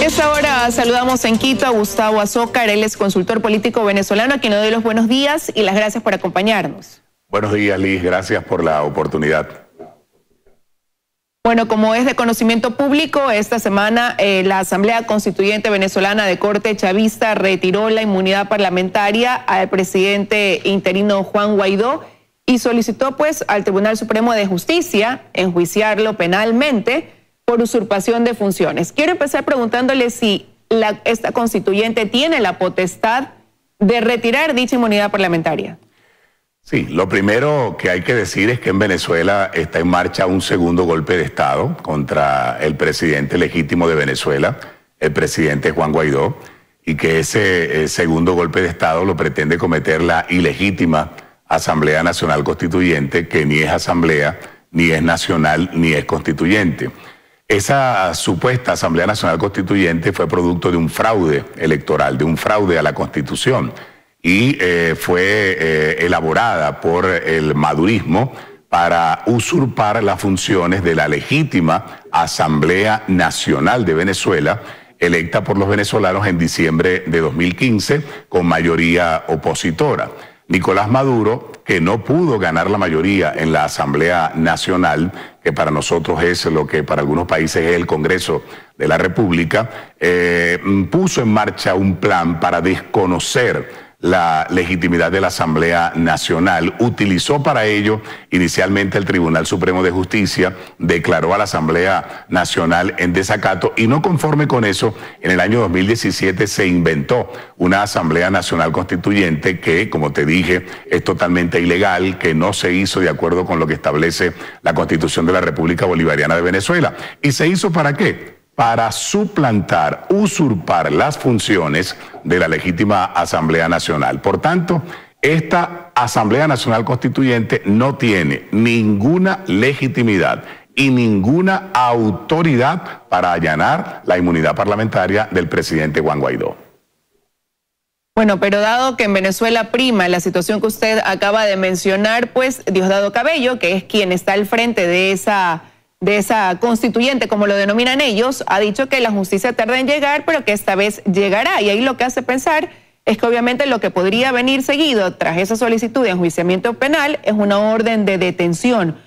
Esta hora saludamos en Quito a Gustavo Azócar, él es consultor político venezolano, a quien le doy los buenos días y las gracias por acompañarnos. Buenos días, Liz, gracias por la oportunidad. Bueno, como es de conocimiento público, esta semana la Asamblea Constituyente Venezolana de Corte Chavista retiró la inmunidad parlamentaria al presidente interino Juan Guaidó y solicitó pues al Tribunal Supremo de Justicia enjuiciarlo penalmente por usurpación de funciones. Quiero empezar preguntándole si esta constituyente tiene la potestad de retirar dicha inmunidad parlamentaria. Sí, lo primero que hay que decir es que en Venezuela está en marcha un segundo golpe de Estado contra el presidente legítimo de Venezuela, el presidente Juan Guaidó, y que ese segundo golpe de Estado lo pretende cometer la ilegítima Asamblea Nacional Constituyente, que ni es asamblea, ni es nacional, ni es constituyente. Esa supuesta Asamblea Nacional Constituyente fue producto de un fraude electoral, de un fraude a la Constitución, y fue elaborada por el madurismo para usurpar las funciones de la legítima Asamblea Nacional de Venezuela, electa por los venezolanos en diciembre de 2015 con mayoría opositora. Nicolás Maduro, que no pudo ganar la mayoría en la Asamblea Nacional, que para nosotros es lo que para algunos países es el Congreso de la República, puso en marcha un plan para desconocer la legitimidad de la Asamblea Nacional. Utilizó para ello inicialmente el Tribunal Supremo de Justicia, declaró a la Asamblea Nacional en desacato y no conforme con eso, en el año 2017 se inventó una Asamblea Nacional Constituyente que, como te dije, es totalmente ilegal, que no se hizo de acuerdo con lo que establece la Constitución de la República Bolivariana de Venezuela. ¿Y se hizo para qué? Para suplantar, usurpar las funciones de la legítima Asamblea Nacional. Por tanto, esta Asamblea Nacional Constituyente no tiene ninguna legitimidad y ninguna autoridad para allanar la inmunidad parlamentaria del presidente Juan Guaidó. Bueno, pero dado que en Venezuela prima la situación que usted acaba de mencionar, pues Diosdado Cabello, que es quien está al frente de esa constituyente, como lo denominan ellos, ha dicho que la justicia tarda en llegar, pero que esta vez llegará. Y ahí lo que hace pensar es que obviamente lo que podría venir seguido tras esa solicitud de enjuiciamiento penal es una orden de detención.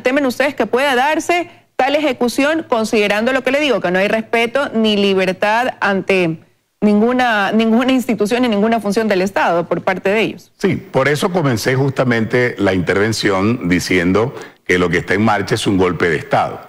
¿Temen ustedes que pueda darse tal ejecución, considerando lo que le digo, que no hay respeto ni libertad ante ninguna institución ni ninguna función del Estado por parte de ellos? Sí, por eso comencé justamente la intervención diciendo que lo que está en marcha es un golpe de Estado.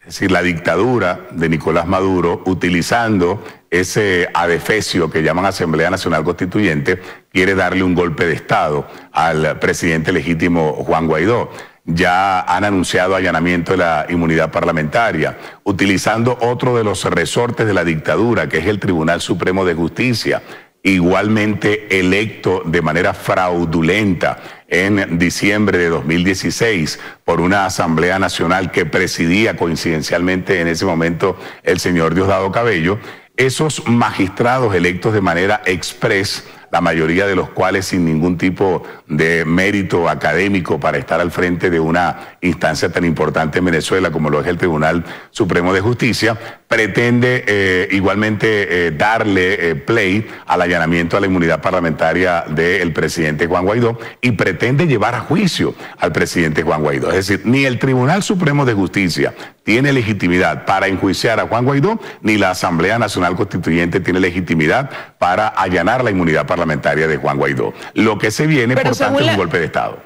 Es decir, la dictadura de Nicolás Maduro, utilizando ese adefesio que llaman Asamblea Nacional Constituyente, quiere darle un golpe de Estado al presidente legítimo Juan Guaidó. Ya han anunciado allanamiento de la inmunidad parlamentaria, utilizando otro de los resortes de la dictadura, que es el Tribunal Supremo de Justicia, igualmente electo de manera fraudulenta en diciembre de 2016 por una Asamblea Nacional que presidía coincidencialmente en ese momento el señor Diosdado Cabello. Esos magistrados electos de manera express, la mayoría de los cuales sin ningún tipo de mérito académico para estar al frente de una instancia tan importante en Venezuela como lo es el Tribunal Supremo de Justicia, pretende igualmente darle play al allanamiento a la inmunidad parlamentaria del presidente Juan Guaidó y pretende llevar a juicio al presidente Juan Guaidó. Es decir, ni el Tribunal Supremo de Justicia tiene legitimidad para enjuiciar a Juan Guaidó, ni la Asamblea Nacional Constituyente tiene legitimidad para allanar la inmunidad parlamentaria de Juan Guaidó. Lo que se viene, por tanto, es un golpe de Estado.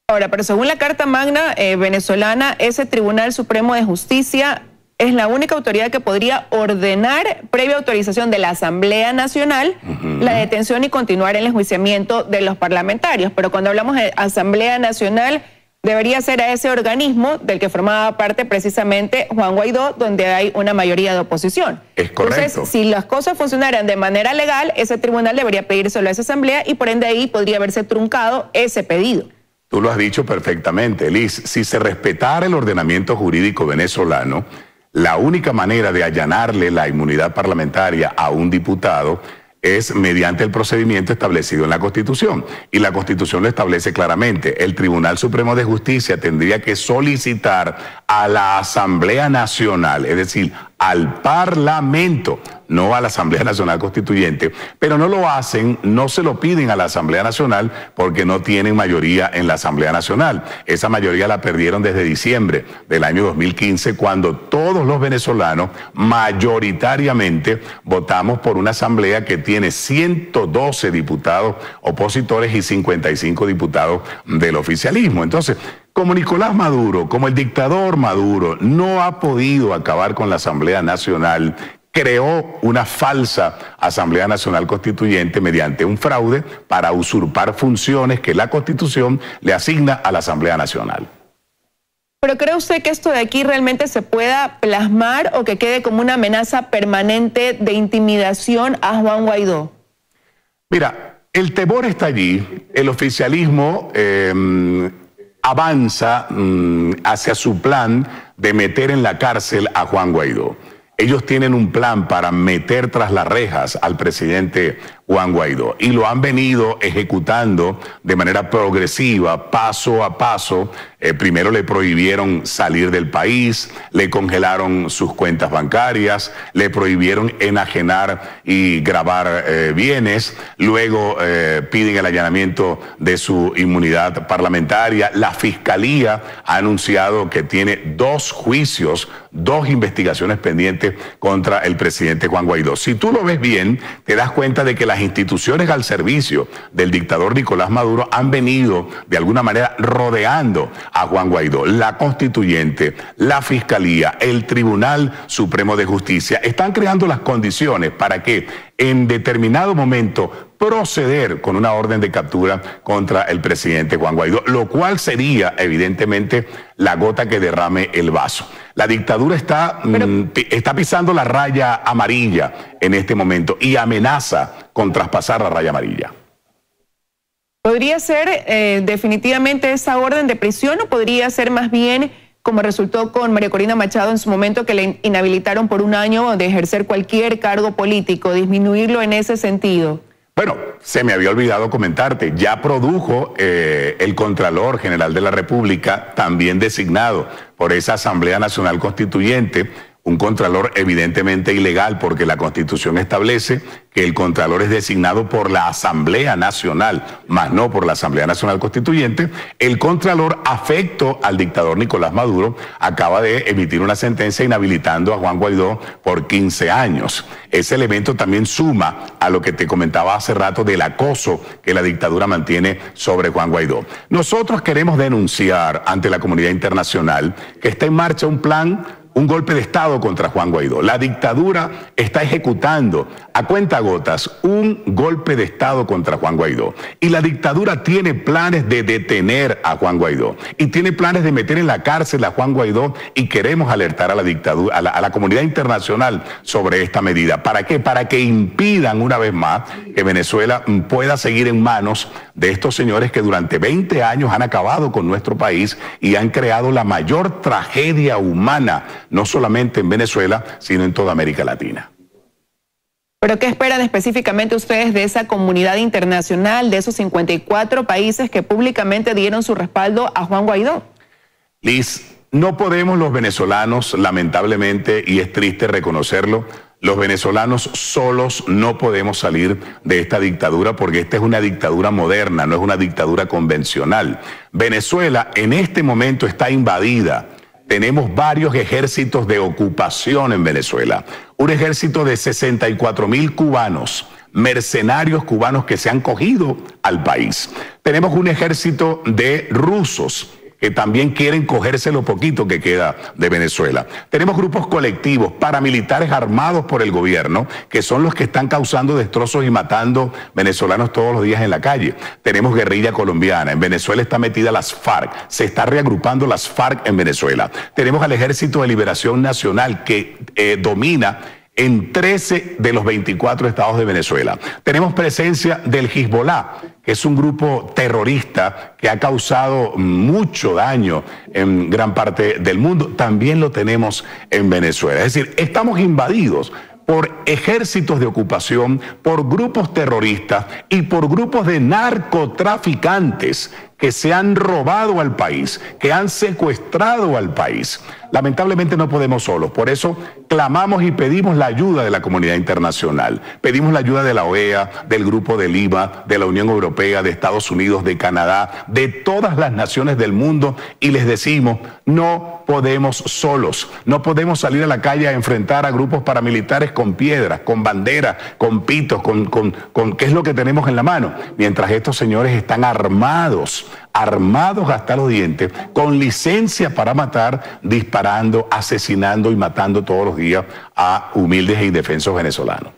Ahora, pero según la Carta Magna venezolana, ese Tribunal Supremo de Justicia es la única autoridad que podría ordenar, previa autorización de la Asamblea Nacional, la detención y continuar el enjuiciamiento de los parlamentarios. Pero cuando hablamos de Asamblea Nacional, debería ser a ese organismo del que formaba parte precisamente Juan Guaidó, donde hay una mayoría de oposición. Es correcto. Entonces, si las cosas funcionaran de manera legal, ese tribunal debería pedírselo a esa asamblea y por ende ahí podría haberse truncado ese pedido. Tú lo has dicho perfectamente, Liz. Si se respetara el ordenamiento jurídico venezolano, la única manera de allanarle la inmunidad parlamentaria a un diputado es mediante el procedimiento establecido en la Constitución. Y la Constitución lo establece claramente. El Tribunal Supremo de Justicia tendría que solicitar a la Asamblea Nacional, es decir, al Parlamento, no a la Asamblea Nacional Constituyente, pero no lo hacen, no se lo piden a la Asamblea Nacional porque no tienen mayoría en la Asamblea Nacional. Esa mayoría la perdieron desde diciembre del año 2015, cuando todos los venezolanos mayoritariamente votamos por una asamblea que tiene 112 diputados opositores y 55 diputados del oficialismo. Entonces, como Nicolás Maduro, como el dictador Maduro, no ha podido acabar con la Asamblea Nacional, creó una falsa Asamblea Nacional Constituyente mediante un fraude para usurpar funciones que la Constitución le asigna a la Asamblea Nacional. ¿Pero cree usted que esto de aquí realmente se pueda plasmar o que quede como una amenaza permanente de intimidación a Juan Guaidó? Mira, el temor está allí, el oficialismo avanza hacia su plan de meter en la cárcel a Juan Guaidó. Ellos tienen un plan para meter tras las rejas al presidente Juan Guaidó y lo han venido ejecutando de manera progresiva, paso a paso. Primero le prohibieron salir del país, le congelaron sus cuentas bancarias, le prohibieron enajenar y grabar bienes, luego piden el allanamiento de su inmunidad parlamentaria. La Fiscalía ha anunciado que tiene 2 juicios, 2 investigaciones pendientes contra el presidente Juan Guaidó. Si tú lo ves bien, te das cuenta de que las instituciones al servicio del dictador Nicolás Maduro han venido de alguna manera rodeando a Juan Guaidó. La Constituyente, la Fiscalía, el Tribunal Supremo de Justicia están creando las condiciones para que en determinado momento proceder con una orden de captura contra el presidente Juan Guaidó, lo cual sería evidentemente la gota que derrame el vaso. La dictadura está pisando la raya amarilla en este momento y amenaza con traspasar la raya amarilla. ¿Podría ser definitivamente esa orden de prisión o podría ser más bien como resultó con María Corina Machado en su momento, que le inhabilitaron por 1 año de ejercer cualquier cargo político, disminuirlo en ese sentido? Bueno, se me había olvidado comentarte, ya produjo el Contralor General de la República, también designado por esa Asamblea Nacional Constituyente, un Contralor evidentemente ilegal porque la Constitución establece que el Contralor es designado por la Asamblea Nacional, más no por la Asamblea Nacional Constituyente. El Contralor, afecto al dictador Nicolás Maduro, acaba de emitir una sentencia inhabilitando a Juan Guaidó por 15 años. Ese elemento también suma a lo que te comentaba hace rato del acoso que la dictadura mantiene sobre Juan Guaidó. Nosotros queremos denunciar ante la comunidad internacional que está en marcha un golpe de Estado contra Juan Guaidó. La dictadura está ejecutando a cuentagotas un golpe de Estado contra Juan Guaidó. Y la dictadura tiene planes de detener a Juan Guaidó. Y tiene planes de meter en la cárcel a Juan Guaidó. Y queremos alertar a la dictadura, a la comunidad internacional sobre esta medida. ¿Para qué? Para que impidan una vez más que Venezuela pueda seguir en manos de estos señores que durante 20 años han acabado con nuestro país y han creado la mayor tragedia humana, no solamente en Venezuela, sino en toda América Latina. ¿Pero qué esperan específicamente ustedes de esa comunidad internacional, de esos 54 países que públicamente dieron su respaldo a Juan Guaidó? Liz, no podemos los venezolanos, lamentablemente, y es triste reconocerlo, los venezolanos solos no podemos salir de esta dictadura porque esta es una dictadura moderna, no es una dictadura convencional. Venezuela en este momento está invadida. Tenemos varios ejércitos de ocupación en Venezuela. Un ejército de 64,000 cubanos, mercenarios cubanos que se han cogido al país. Tenemos un ejército de rusos que también quieren cogerse lo poquito que queda de Venezuela. Tenemos grupos colectivos, paramilitares armados por el gobierno, que son los que están causando destrozos y matando venezolanos todos los días en la calle. Tenemos guerrilla colombiana. En Venezuela está metida las FARC. Se está reagrupando las FARC en Venezuela. Tenemos al Ejército de Liberación Nacional que domina en 13 de los 24 estados de Venezuela. Tenemos presencia del Hezbollah, que es un grupo terrorista que ha causado mucho daño en gran parte del mundo. También lo tenemos en Venezuela. Es decir, estamos invadidos por ejércitos de ocupación, por grupos terroristas y por grupos de narcotraficantes que se han robado al país, que han secuestrado al país. Lamentablemente no podemos solos, por eso clamamos y pedimos la ayuda de la comunidad internacional. Pedimos la ayuda de la OEA, del Grupo de Lima, de la Unión Europea, de Estados Unidos, de Canadá, de todas las naciones del mundo y les decimos, no podemos solos, no podemos salir a la calle a enfrentar a grupos paramilitares con piedras, con banderas, con pitos, con qué es lo que tenemos en la mano, mientras estos señores están armados hasta los dientes, con licencia para matar, disparando, asesinando y matando todos los días a humildes e indefensos venezolanos.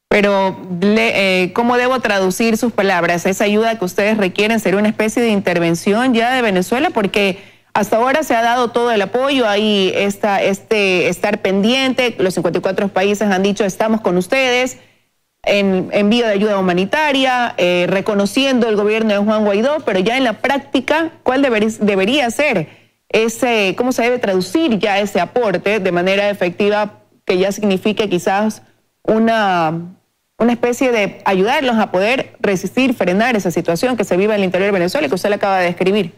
Pero, ¿cómo debo traducir sus palabras? ¿Esa ayuda que ustedes requieren será una especie de intervención ya de Venezuela? Porque hasta ahora se ha dado todo el apoyo, ahí está estar pendiente, los 54 países han dicho estamos con ustedes, en envío de ayuda humanitaria, reconociendo el gobierno de Juan Guaidó, pero ya en la práctica, ¿cuál debería ser ese, cómo se debe traducir ya ese aporte de manera efectiva que ya signifique quizás una especie de ayudarlos a poder resistir, frenar esa situación que se vive en el interior de Venezuela y que usted le acaba de describir?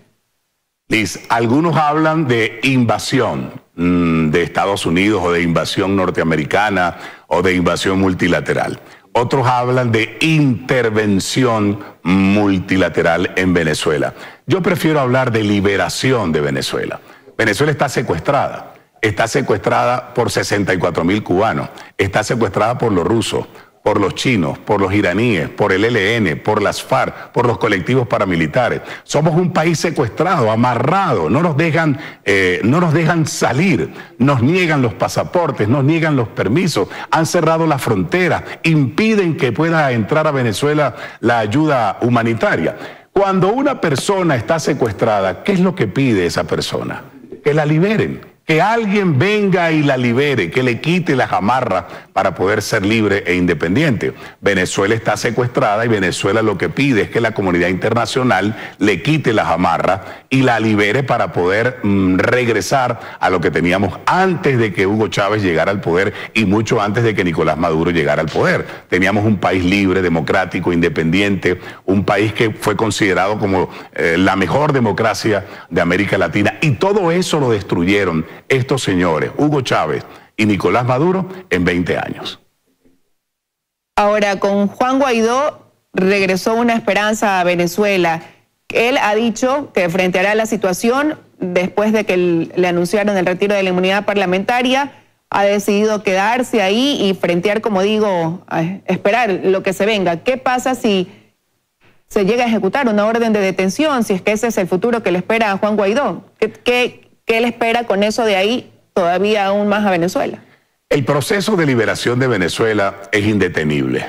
Liz, algunos hablan de invasión de Estados Unidos o de invasión norteamericana o de invasión multilateral. Otros hablan de intervención multilateral en Venezuela. Yo prefiero hablar de liberación de Venezuela. Venezuela está secuestrada por 64.000 cubanos, está secuestrada por los rusos, por los chinos, por los iraníes, por el ELN, por las FARC, por los colectivos paramilitares. Somos un país secuestrado, amarrado, no nos dejan salir, nos niegan los pasaportes, nos niegan los permisos, han cerrado las fronteras, impiden que pueda entrar a Venezuela la ayuda humanitaria. Cuando una persona está secuestrada, ¿qué es lo que pide esa persona? Que la liberen. Que alguien venga y la libere, que le quite las amarras para poder ser libre e independiente. Venezuela está secuestrada y Venezuela lo que pide es que la comunidad internacional le quite las amarras y la libere para poder regresar a lo que teníamos antes de que Hugo Chávez llegara al poder y mucho antes de que Nicolás Maduro llegara al poder. Teníamos un país libre, democrático, independiente, un país que fue considerado como la mejor democracia de América Latina y todo eso lo destruyeron estos señores, Hugo Chávez y Nicolás Maduro, en 20 años. Ahora, con Juan Guaidó regresó una esperanza a Venezuela. Él ha dicho que enfrentará la situación después de que le anunciaron el retiro de la inmunidad parlamentaria. Ha decidido quedarse ahí y frentear, como digo, a esperar lo que se venga. ¿Qué pasa si se llega a ejecutar una orden de detención, si es que ese es el futuro que le espera a Juan Guaidó? ¿Qué le espera con eso de ahí todavía aún más a Venezuela? El proceso de liberación de Venezuela es indetenible.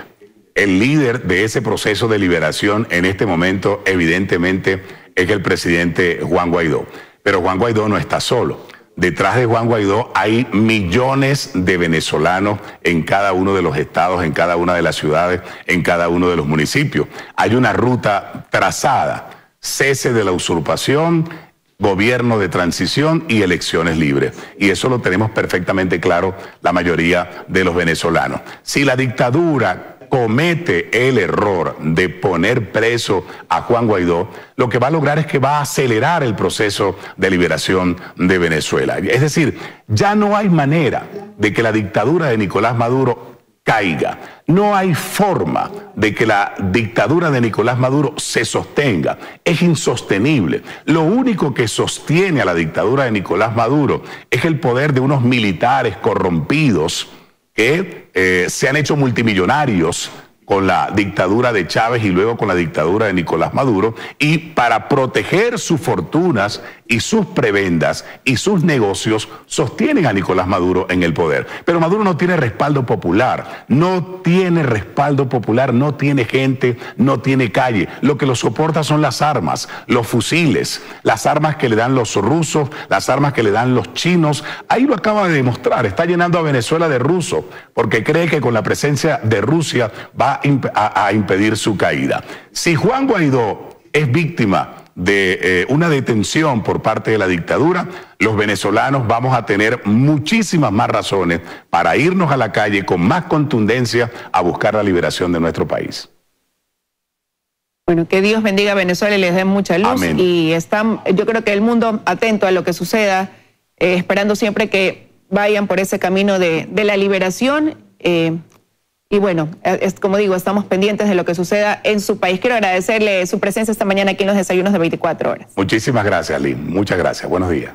El líder de ese proceso de liberación en este momento, evidentemente, es el presidente Juan Guaidó. Pero Juan Guaidó no está solo. Detrás de Juan Guaidó hay millones de venezolanos en cada uno de los estados, en cada una de las ciudades, en cada uno de los municipios. Hay una ruta trazada: cese de la usurpación, gobierno de transición y elecciones libres. Y eso lo tenemos perfectamente claro la mayoría de los venezolanos. Si la dictadura comete el error de poner preso a Juan Guaidó, lo que va a lograr es que va a acelerar el proceso de liberación de Venezuela. Es decir, ya no hay manera de que la dictadura de Nicolás Maduro caiga. No hay forma de que la dictadura de Nicolás Maduro se sostenga. Es insostenible. Lo único que sostiene a la dictadura de Nicolás Maduro es el poder de unos militares corrompidos que se han hecho multimillonarios con la dictadura de Chávez y luego con la dictadura de Nicolás Maduro, y para proteger sus fortunas y sus prebendas y sus negocios sostienen a Nicolás Maduro en el poder. Pero Maduro no tiene respaldo popular, no tiene gente, no tiene calle. Lo que lo soporta son las armas, los fusiles, las armas que le dan los rusos, las armas que le dan los chinos. Ahí lo acaba de demostrar, está llenando a Venezuela de rusos porque cree que con la presencia de Rusia va a impedir su caída. Si Juan Guaidó es víctima de una detención por parte de la dictadura, los venezolanos vamos a tener muchísimas más razones para irnos a la calle con más contundencia a buscar la liberación de nuestro país. Bueno, que Dios bendiga a Venezuela y les dé mucha luz. Amén. Y yo creo que el mundo atento a lo que suceda, esperando siempre que vayan por ese camino de la liberación. Y bueno, como digo, estamos pendientes de lo que suceda en su país. Quiero agradecerle su presencia esta mañana aquí en los desayunos de 24 horas. Muchísimas gracias, Lynn. Muchas gracias. Buenos días.